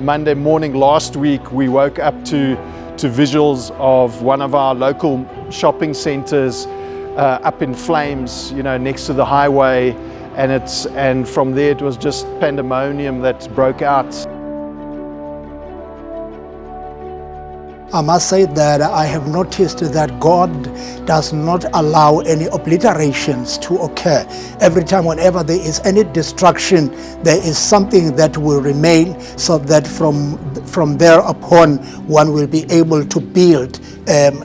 Monday morning last week, we woke up to visuals of one of our local shopping centers up in flames, you know, next to the highway, and from there it was just pandemonium that broke out. I must say that I have noticed that God does not allow any obliterations to occur. Every time, whenever there is any destruction, there is something that will remain, so that from there upon one will be able to build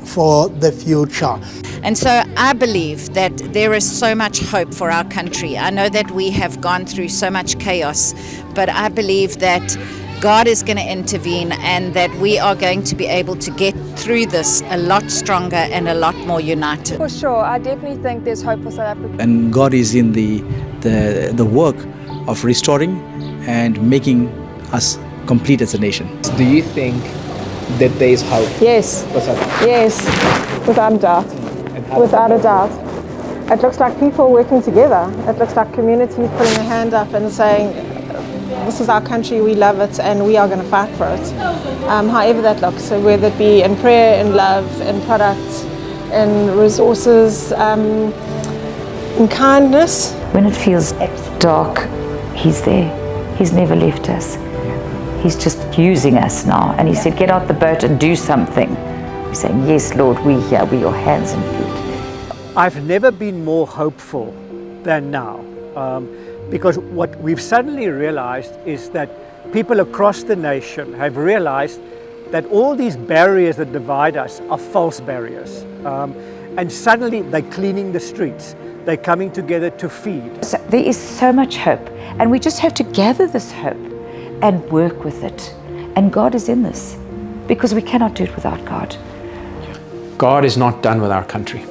for the future. And so I believe that there is so much hope for our country. I know that we have gone through so much chaos, but I believe that God is going to intervene and that we are going to be able to get through this a lot stronger and a lot more united. For sure, I definitely think there's hope for South Africa. And God is in the work of restoring and making us complete as a nation. Do you think that there is hope? Yes. For South Africa? Yes, without a doubt. Without a doubt. It looks like people working together. It looks like communities putting a hand up and saying, this is our country, we love it, and we are going to fight for it. However that looks, so whether it be in prayer, in love, in products, in resources, in kindness. When it feels dark, He's there. He's never left us. He's just using us now. And He said, get out the boat and do something. We're saying, yes, Lord, we're here, we're your hands and feet. I've never been more hopeful than now. Because what we've suddenly realized is that people across the nation have realized that all these barriers that divide us are false barriers. And suddenly they're cleaning the streets. They're coming together to feed. So there is so much hope, and we just have to gather this hope and work with it. And God is in this, because we cannot do it without God. God is not done with our country.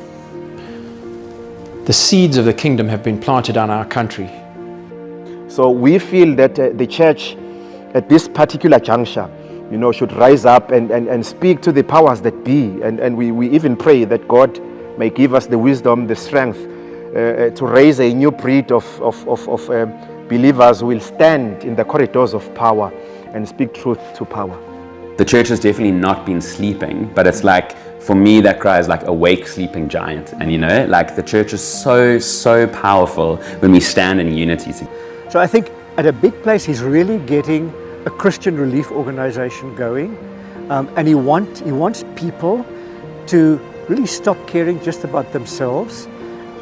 The seeds of the kingdom have been planted on our country. So we feel that the church at this particular juncture, you know, should rise up and speak to the powers that be. And we even pray that God may give us the wisdom, the strength to raise a new breed of believers who will stand in the corridors of power and speak truth to power. The church has definitely not been sleeping, but it's like, for me, that cry is like awake sleeping giant. And you know, like the church is so powerful when we stand in unity. So I think at a big place, he's really getting a Christian relief organization going. And he wants people to really stop caring just about themselves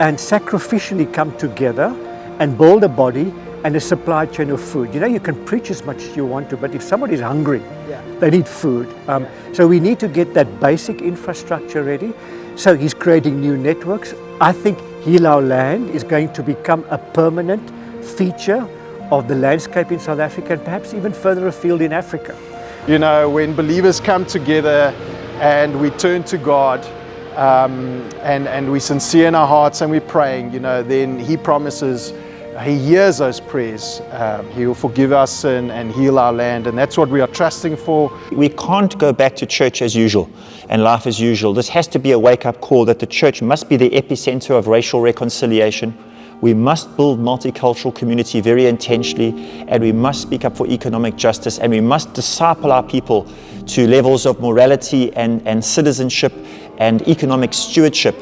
and sacrificially come together and build a body and a supply chain of food. You know, you can preach as much as you want to, but if somebody's hungry, they need food. So we need to get that basic infrastructure ready. So he's creating new networks. I think Heal Our Land is going to become a permanent feature of the landscape in South Africa and perhaps even further afield in Africa. You know, when believers come together and we turn to God and we're sincere in our hearts and we're praying, you know, then He promises He hears those prayers. He will forgive us and heal our land, and that's what we are trusting for. We can't go back to church as usual and life as usual. This has to be a wake-up call that the church must be the epicenter of racial reconciliation. We must build multicultural community very intentionally, and we must speak up for economic justice, and we must disciple our people to levels of morality and citizenship and economic stewardship.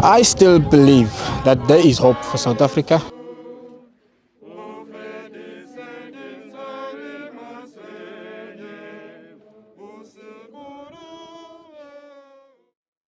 I still believe that there is hope for South Africa.